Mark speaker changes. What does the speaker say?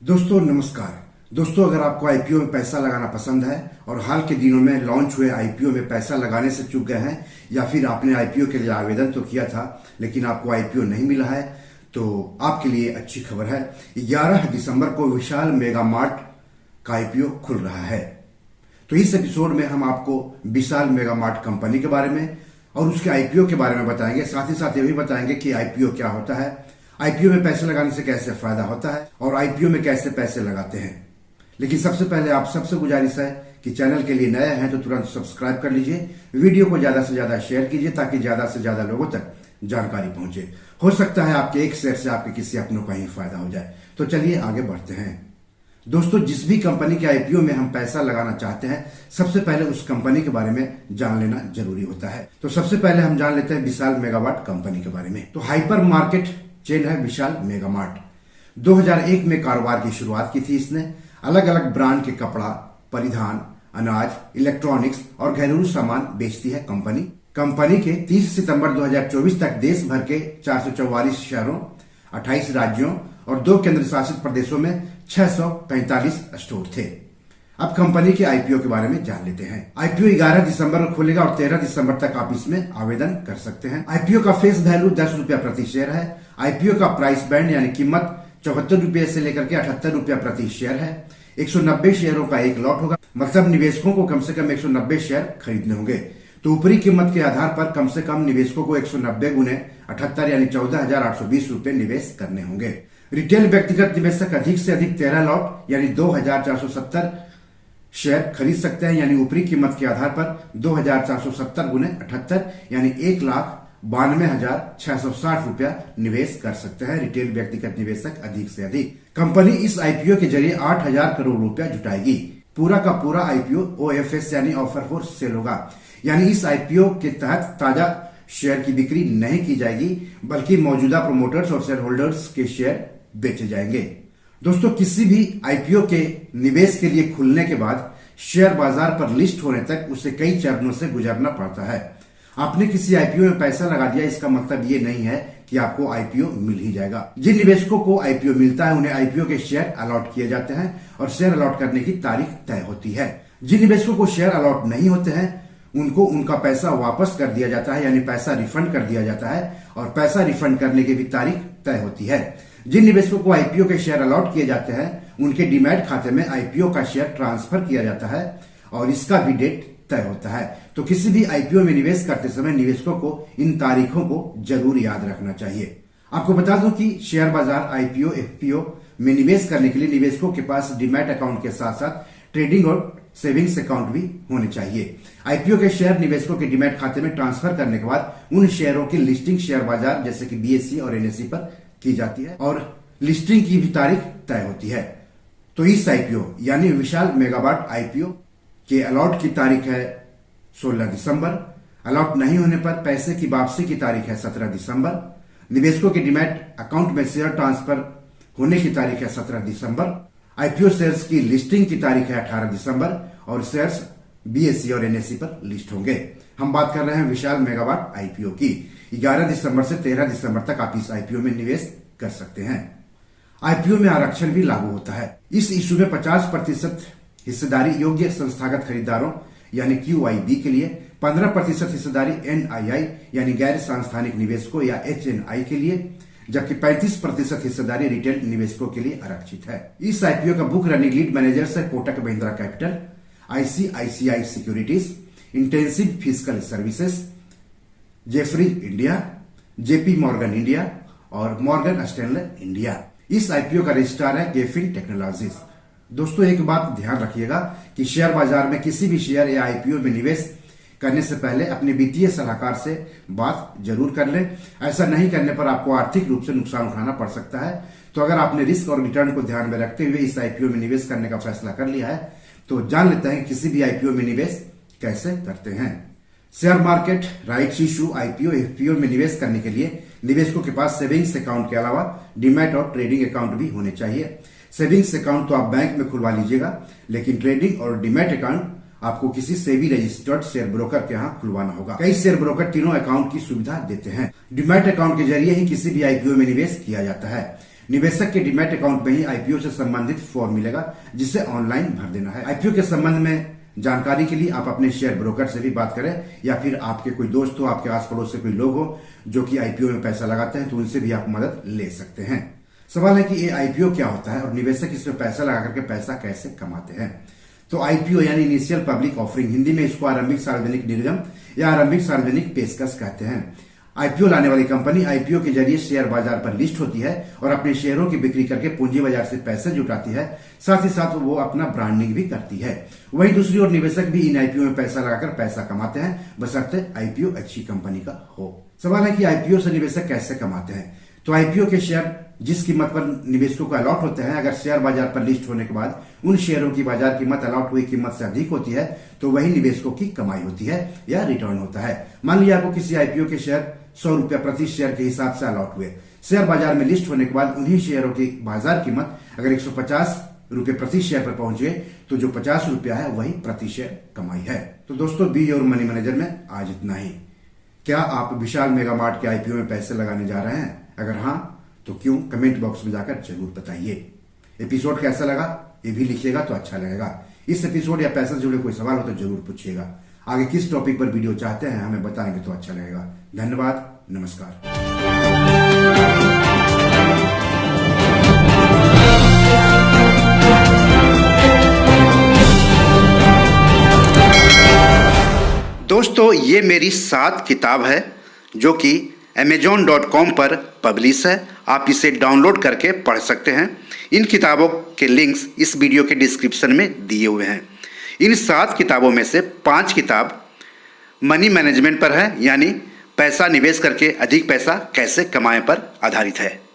Speaker 1: दोस्तों नमस्कार। दोस्तों अगर आपको आईपीओ में पैसा लगाना पसंद है और हाल के दिनों में लॉन्च हुए आईपीओ में पैसा लगाने से चूक गए हैं या फिर आपने आईपीओ के लिए आवेदन तो किया था लेकिन आपको आईपीओ नहीं मिला है, तो आपके लिए अच्छी खबर है। 11 दिसंबर को विशाल मेगा मार्ट का आईपीओ खुल रहा है। तो इस एपिसोड में हम आपको विशाल मेगा मार्ट कंपनी के बारे में और उसके आईपीओ के बारे में बताएंगे। साथ ही साथ ये भी बताएंगे कि आईपीओ क्या होता है, आईपीओ में पैसे लगाने से कैसे फायदा होता है और आईपीओ में कैसे पैसे लगाते हैं। लेकिन सबसे पहले आप सबसे गुजारिश है कि चैनल के लिए नए हैं तो तुरंत सब्सक्राइब कर लीजिए, वीडियो को ज्यादा से ज्यादा शेयर कीजिए ताकि ज्यादा से ज्यादा लोगों तक जानकारी पहुंचे। हो सकता है आपके एक शेयर से आपके किसी अपनों का ही फायदा हो जाए। तो चलिए आगे बढ़ते हैं। दोस्तों जिस भी कंपनी के आईपीओ में हम पैसा लगाना चाहते हैं सबसे पहले उस कंपनी के बारे में जान लेना जरूरी होता है। तो सबसे पहले हम जान लेते हैं विशाल मेगामार्ट कंपनी के बारे में। तो हाइपर मार्केट चेन है विशाल मेगामार्ट। 2001 में कारोबार की शुरुआत की थी इसने। अलग अलग ब्रांड के कपड़ा, परिधान, अनाज, इलेक्ट्रॉनिक्स और घरेलू सामान बेचती है कंपनी के 30 सितंबर 2024 तक देश भर के 444 शहरों, 28 राज्यों और 2 केंद्र शासित प्रदेशों में 645 स्टोर थे। अब कंपनी के आईपीओ के बारे में जान लेते हैं। आईपीओ 11 दिसंबर को खुलेगा और 13 दिसंबर तक आप इसमें आवेदन कर सकते हैं। आईपीओ का फेस वैल्यू 10 रुपया प्रति शेयर है। आईपीओ का प्राइस बैंड यानी कीमत 74 रुपये से लेकर के 78 रुपया प्रति शेयर है। 190 शेयरों का एक लॉट होगा, मतलब निवेशकों को कम से कम 190 शेयर खरीदने होंगे। तो ऊपरी कीमत के आधार पर कम से कम निवेशकों को 190 गुने 78 यानी 14,820 रुपए निवेश करने होंगे। रिटेल व्यक्तिगत निवेशक अधिक से अधिक 13 लॉट यानी 2,470 शेयर खरीद सकते हैं, यानी ऊपरी कीमत के आधार पर 2,470 गुने 78 यानी 1,92,660 रुपया निवेश कर सकते हैं रिटेल व्यक्तिगत निवेशक अधिक से अधिक। कंपनी इस आईपीओ के जरिए 8,000 करोड़ रुपया जुटाएगी। पूरा का पूरा आईपीओ ओएफएस यानी ऑफर फॉर सेल होगा, यानी इस आईपीओ के तहत ताजा शेयर की बिक्री नहीं की जाएगी बल्कि मौजूदा प्रोमोटर्स और शेयर होल्डर्स के शेयर बेचे जाएंगे। दोस्तों किसी भी आईपीओ के निवेश के लिए खुलने के बाद शेयर बाजार पर लिस्ट होने तक उसे कई चरणों से गुजरना पड़ता है। आपने किसी आईपीओ में पैसा लगा दिया इसका मतलब ये नहीं है कि आपको आईपीओ मिल ही जाएगा। जिन निवेशकों को आईपीओ मिलता है उन्हें आईपीओ के शेयर अलॉट किए जाते हैं और शेयर अलॉट करने की तारीख तय होती है। जिन निवेशकों को शेयर अलॉट नहीं होते हैं उनको उनका पैसा वापस कर दिया जाता है, यानी पैसा रिफंड कर दिया जाता है और पैसा रिफंड करने की भी तारीख तय होती है। जिन निवेशकों को आईपीओ के शेयर अलॉट किए जाते हैं उनके डीमैट खाते में आईपीओ का शेयर ट्रांसफर किया जाता है और इसका भी डेट तय होता है। तो किसी भी आईपीओ में निवेश करते समय निवेशकों को इन तारीखों को जरूर याद रखना चाहिए। आपको बता दूं कि शेयर बाजार आईपीओ एफपीओ में निवेश करने के लिए निवेशकों के पास डीमैट अकाउंट के साथ साथ ट्रेडिंग और सेविंग्स अकाउंट भी होने चाहिए। आईपीओ के शेयर निवेशकों के डीमैट खाते में ट्रांसफर करने के बाद उन शेयरों की लिस्टिंग शेयर बाजार जैसे कि बीएसई और एनएसई पर की जाती है और लिस्टिंग की भी तारीख तय होती है। तो इस आईपीओ यानी विशाल मेगामार्ट आईपीओ के अलॉट की तारीख है 16 दिसंबर। अलॉट नहीं होने पर पैसे की वापसी की तारीख है 17 दिसंबर। निवेशकों के डीमैट अकाउंट में शेयर ट्रांसफर होने की तारीख है 17 दिसंबर। आईपीओ शेयर्स की लिस्टिंग की तारीख है 18 दिसंबर और शेयर्स बीएसई और एनएसई पर लिस्ट होंगे। हम बात कर रहे हैं विशाल मेगामार्ट आईपीओ की। 11 दिसंबर से 13 दिसंबर तक आप इस आईपीओ में निवेश कर सकते हैं। आईपीओ में आरक्षण भी लागू होता है। इस इशू में 50% हिस्सेदारी योग्य संस्थागत खरीदारों यानी क्यूआईबी के लिए, 15% हिस्सेदारी एनआईआई यानी गैर सांस्थानिक निवेशकों या एचएनआई के लिए, जबकि 35% हिस्सेदारी रिटेल निवेशकों के लिए आरक्षित है। इस आईपीओ का बुक रनिंग लीड मैनेजर्स है Kotak Mahindra capital, ICICI securities, intensive physical services, Jefferies India, JP Morgan India और मॉर्गन स्टैनले इंडिया। इस आईपीओ का रजिस्ट्रार है गेफिन टेक्नोलॉजीज। दोस्तों एक बात ध्यान रखिएगा कि शेयर बाजार में किसी भी शेयर या आईपीओ में निवेश करने से पहले अपने वित्तीय सलाहकार से बात जरूर कर लें। ऐसा नहीं करने पर आपको आर्थिक रूप से नुकसान उठाना पड़ सकता है। तो अगर आपने रिस्क और रिटर्न को ध्यान में रखते हुए इस आईपीओ में निवेश करने का फैसला कर लिया है तो जान लेते हैं किसी भी आईपीओ में निवेश कैसे करते हैं। Share market, rights issue, IPO FPO में निवेश करने के लिए निवेशकों के पास सेविंग्स अकाउंट के अलावा डीमैट और ट्रेडिंग अकाउंट भी होने चाहिए। सेविंग्स अकाउंट तो आप बैंक में खुलवा लीजिएगा, लेकिन ट्रेडिंग और डीमैट अकाउंट आपको किसी सेबी रजिस्टर्ड शेयर ब्रोकर के यहाँ खुलवाना होगा। कई शेयर ब्रोकर तीनों अकाउंट की सुविधा देते हैं। डीमैट अकाउंट के जरिए ही किसी भी आईपीओ में निवेश किया जाता है। निवेशक के डीमैट अकाउंट में ही आईपीओ से संबंधित फॉर्म मिलेगा, जिसे ऑनलाइन भर देना है। आईपीओ के संबंध में जानकारी के लिए आप अपने शेयर ब्रोकर से भी बात करें, या फिर आपके कोई दोस्त हो, आपके आस पड़ोस से कोई लोग हो जो कि आईपीओ में पैसा लगाते हैं, तो उनसे भी आप मदद ले सकते हैं। सवाल है कि ये आईपीओ क्या होता है और निवेशक इसमें पैसा लगा करके पैसा कैसे कमाते हैं। तो आईपीओ यानी इनिशियल पब्लिक ऑफरिंग, हिंदी में इसको आरंभिक सार्वजनिक निर्गम या आरंभिक सार्वजनिक पेशकश कहते हैं। आईपीओ लाने वाली कंपनी आईपीओ के जरिए शेयर बाजार पर लिस्ट होती है और अपने शेयरों की बिक्री करके पूंजी बाजार से पैसे जुटाती है, साथ ही साथ वो अपना ब्रांडिंग भी करती है। वहीं दूसरी ओर निवेशक भी इन आईपीओ में पैसा लगाकर पैसा कमाते हैं, बशर्ते आईपीओ अच्छी कंपनी का हो। सवाल है कि आईपीओ से निवेशक कैसे कमाते हैं। तो आईपीओ के शेयर जिस कीमत पर निवेशकों को अलॉट होते हैं, अगर शेयर बाजार पर लिस्ट होने के बाद उन शेयरों की बाजार कीमत अलॉट हुई कीमत से अधिक होती है, तो वही निवेशकों की कमाई होती है या रिटर्न होता है। मान लिया आपको किसी आईपीओ के शेयर 100 रुपया प्रति शेयर के हिसाब से अलॉट हुए। शेयर बाजार में लिस्ट होने के बाद उन्हीं शेयरों की बाजार कीमत अगर 150 रुपए प्रति शेयर पर पहुंच गए, तो जो 50 रुपया है वही प्रति शेयर कमाई है। तो दोस्तों, बी योर मनी मैनेजर में आज इतना ही। क्या आप विशाल मेगा मार्ट के आईपीओ में पैसे लगाने जा रहे हैं? अगर हाँ, तो क्यों, कमेंट बॉक्स में जाकर जरूर बताइए। एपिसोड कैसा लगा ये भी लिखिएगा तो अच्छा लगेगा। इस एपिसोड या पैसे से जुड़े कोई सवाल हो तो जरूर पूछिएगा। आगे किस टॉपिक पर वीडियो चाहते हैं हमें बताएंगे तो अच्छा लगेगा। धन्यवाद, नमस्कार। दोस्तों, ये मेरी 7 किताब है जो कि amazon.com पर पब्लिश है। आप इसे डाउनलोड करके पढ़ सकते हैं। इन किताबों के लिंक्स इस वीडियो के डिस्क्रिप्शन में दिए हुए हैं। इन 7 किताबों में से 5 किताब मनी मैनेजमेंट पर है, यानी पैसा निवेश करके अधिक पैसा कैसे कमाएं पर आधारित है।